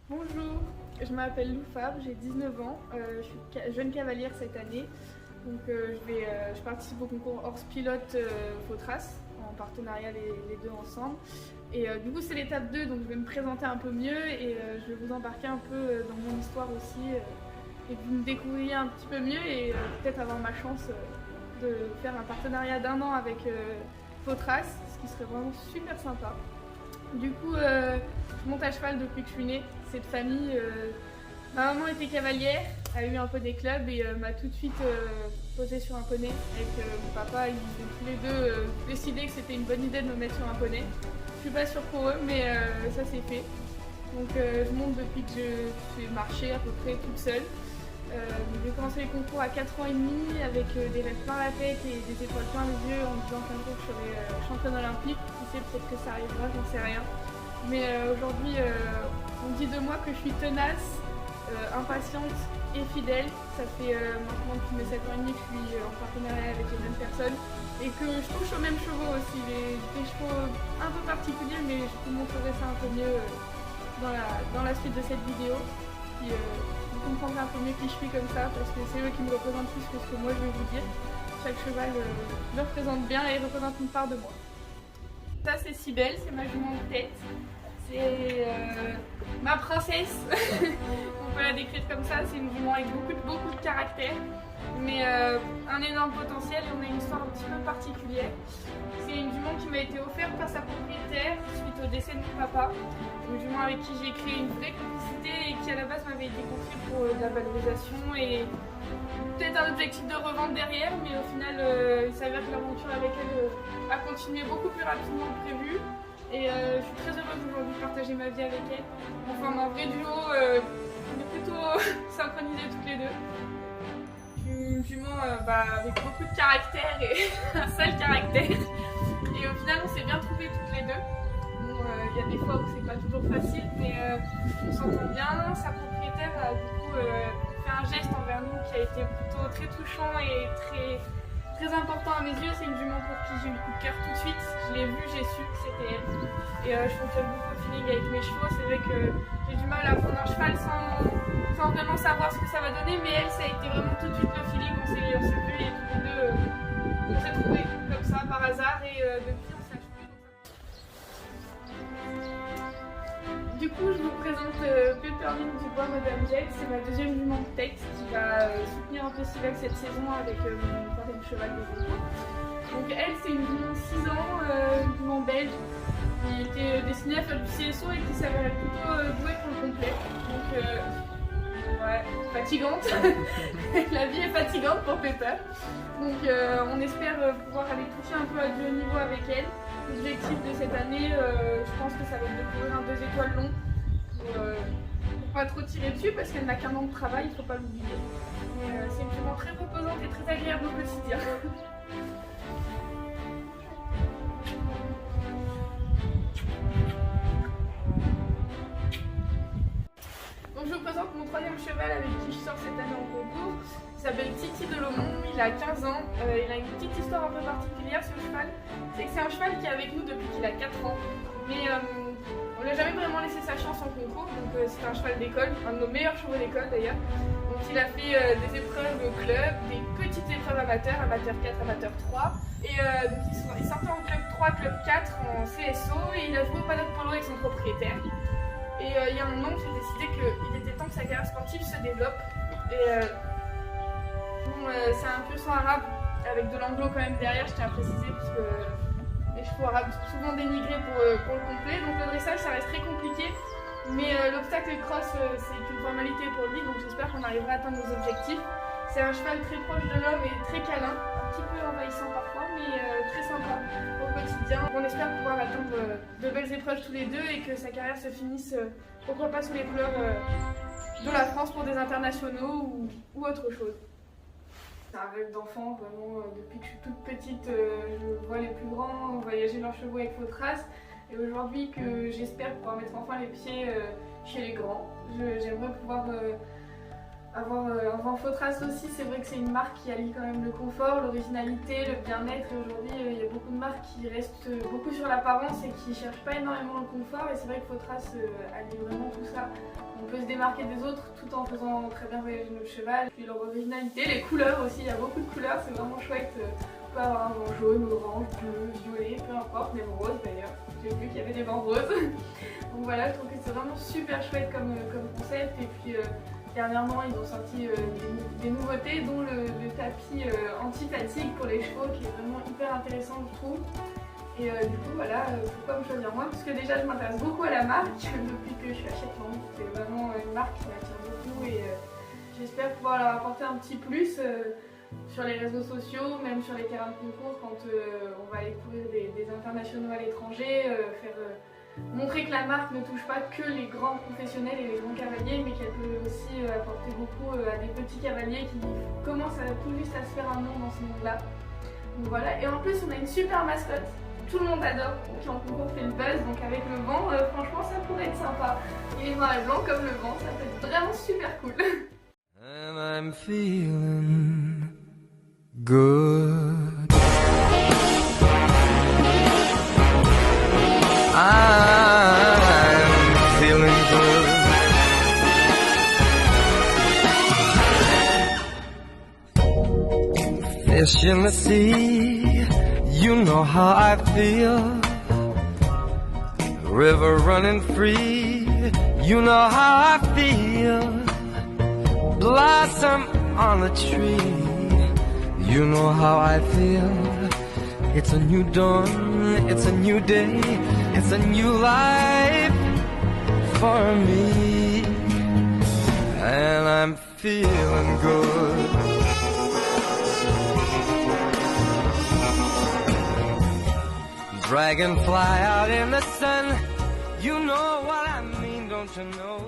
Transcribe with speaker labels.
Speaker 1: Bonjour, je m'appelle Lou Fabre, j'ai 19 ans, je suis jeune cavalière cette année. Donc je participe au concours Horse Pilote Faux-Trace en partenariat les deux ensemble. Et du coup c'est l'étape 2, donc je vais me présenter un peu mieux et je vais vous embarquer un peu dans mon histoire aussi et que vous me découvriez un petit peu mieux et peut-être avoir ma chance de faire un partenariat d'1 an avec Faux-Trace, ce qui serait vraiment super sympa. Du coup, je monte à cheval depuis que je suis née. Cette famille, ma maman était cavalière, a eu un peu des clubs et m'a tout de suite posé sur un poney avec mon papa. Ils ont tous les deux décidé que c'était une bonne idée de me mettre sur un poney. Je suis pas sûre pour eux, mais ça c'est fait. Donc je monte depuis que je sais marcher à peu près toute seule. J'ai commencé les concours à 4 ans et demi avec des rêves plein la tête et des étoiles plein les yeux en me disant qu'un jour je serais championne olympique. Qui sait, peut-être que ça arrivera, j'en sais rien. Mais aujourd'hui, on dit de moi que je suis tenace, impatiente et fidèle. Ça fait maintenant depuis mes 7 ans et demi que je suis en partenariat avec les mêmes personnes et que je touche aux mêmes chevaux aussi. Des chevaux un peu particuliers, mais je vous montrerai ça un peu mieux dans la suite de cette vidéo. Puis, vous comprendrez un peu mieux qui je suis comme ça parce que c'est eux qui me représentent plus que ce que moi je vais vous dire. Chaque cheval me représente bien et représente une part de moi. Ça c'est Cybèle, c'est ma jument de tête. C'est ma princesse, on peut la décrire comme ça. C'est une jument avec beaucoup de caractère, mais un énorme potentiel et on a une histoire un petit peu particulière. C'est une jument qui m'a été offerte par sa propriétaire suite au décès de mon papa. Une jument avec qui j'ai créé une vraie complicité et qui à la base m'avait été confiée pour de la valorisation et peut-être un objectif de revente derrière, mais au final il s'avère que l'aventure avec elle a continué beaucoup plus rapidement que prévu. Et je suis très heureuse aujourd'hui de partager ma vie avec elle. On forme un vrai duo, on est plutôt synchronisés toutes les deux. Une jument avec beaucoup de caractère et un seul caractère. Et au final on s'est bien trouvés toutes les deux. Bon, y a des fois où c'est pas toujours facile, mais on s'entend bien. Sa propriétaire a du coup fait un geste envers nous qui a été plutôt très touchant et très important à mes yeux. C'est une jument pour qui j'ai eu le coup de cœur tout de suite. Je l'ai vue, j'ai su que c'était elle. Et je fonctionne beaucoup au feeling avec mes chevaux. C'est vrai que j'ai du mal à prendre un cheval sans vraiment savoir ce que ça va donner, mais elle, ça a été vraiment tout de suite le feeling. On s'est vus et tous les deux, on s'est trouvés comme ça par hasard et depuis on s'est achetés. Du coup, je vous présente Peppermint Dubois Madame Jade, c'est ma deuxième jument de tête qui va soutenir un peu Cybèle cette saison avec mon troisième cheval de concours. Donc elle, c'est une jument de 6 ans, une jument belge, qui était destinée à faire du CSO et qui s'avérait plutôt douée pour le complet. Donc ouais, fatigante. La vie est fatigante pour Pepper. Donc on espère pouvoir aller toucher un peu à du haut niveau avec elle. L'objectif de cette année, je pense que ça va être de courir un 2 étoiles long pour pas trop tirer dessus parce qu'elle n'a qu'un an de travail, il ne faut pas l'oublier. Mais c'est une jument très reposante et très agréable au quotidien. Donc je vous présente mon troisième cheval avec qui je sors cette année en concours. Il s'appelle Titi de Lomont, il a 15 ans, il a une petite histoire un peu particulière ce cheval. C'est que c'est un cheval qui est avec nous depuis qu'il a 4 ans. Mais on ne l'a jamais vraiment laissé sa chance en concours, donc c'est un cheval d'école, un de nos meilleurs chevaux d'école d'ailleurs. Donc il a fait des épreuves au club, des petites épreuves amateurs, amateur 4, amateur 3. Et donc il sortait en club 3, club 4 en CSO et il a joué au paddock polo avec son propriétaire. Et il y a un an, j'ai décidé qu'il était temps que sa carrière sportive se développe. Et c'est un peu son arabe avec de l'anglo quand même derrière, je tiens à préciser, parce que les chevaux arabes sont souvent dénigrés pour le complet. Donc le dressage, ça reste très compliqué. Mais l'obstacle cross, c'est une formalité pour lui, donc j'espère qu'on arrivera à atteindre nos objectifs. C'est un cheval très proche de l'homme et très câlin, un petit peu envahissant parfois, mais très sympa au quotidien. On espère pouvoir atteindre de belles épreuves tous les deux et que sa carrière se finisse, pourquoi pas sous les couleurs de la France pour des internationaux ou autre chose. C'est un rêve d'enfant, vraiment, depuis que je suis toute petite, je vois les plus grands voyager leurs chevaux avec Faux-Trace. Et aujourd'hui que j'espère pouvoir mettre enfin les pieds chez les grands. J'aimerais pouvoir avoir Faux-Trace aussi. C'est vrai que c'est une marque qui allie quand même le confort, l'originalité, le bien-être. Et aujourd'hui, il y a beaucoup de marques qui restent beaucoup sur l'apparence et qui ne cherchent pas énormément le confort. Et c'est vrai que Faux-Trace allie vraiment tout ça. Donc peut se démarquer des autres tout en faisant très bien voyager notre cheval. Puis leur originalité, les couleurs aussi, il y a beaucoup de couleurs, c'est vraiment chouette. On peut avoir un vent jaune, orange, bleu, violet, peu importe, même rose d'ailleurs. J'ai vu qu'il y avait des vents roses. Donc voilà, je trouve que c'est vraiment super chouette comme concept. Et puis dernièrement, ils ont sorti des nouveautés, dont le tapis anti-fatigue pour les chevaux, qui est vraiment hyper intéressant, je trouve. Et du coup, voilà, pourquoi me choisir moi? Parce que déjà, je m'intéresse beaucoup à la marque depuis que je suis à Shetland. C'est vraiment une marque qui m'attire beaucoup et j'espère pouvoir leur apporter un petit plus sur les réseaux sociaux, même sur les terrains de concours quand on va aller courir des internationaux à l'étranger, montrer que la marque ne touche pas que les grands professionnels et les grands cavaliers, mais qu'elle peut aussi apporter beaucoup à des petits cavaliers qui commencent tout juste à se faire un nom dans ce monde-là. Donc voilà, et en plus on a une super mascotte. Tout le monde adore, qui en concours fait le buzz, donc avec le vent, franchement ça pourrait être sympa. Il est noir et blanc comme le vent, ça peut être vraiment super cool.
Speaker 2: And I'm feeling good. I'm feeling good. Fish in the sea, you know how I feel. River running free, you know how I feel. Blossom on the tree, you know how I feel. It's a new dawn, it's a new day, it's a new life for me. And I'm feeling good. Dragonfly out in the sun, you know what I mean, don't you know?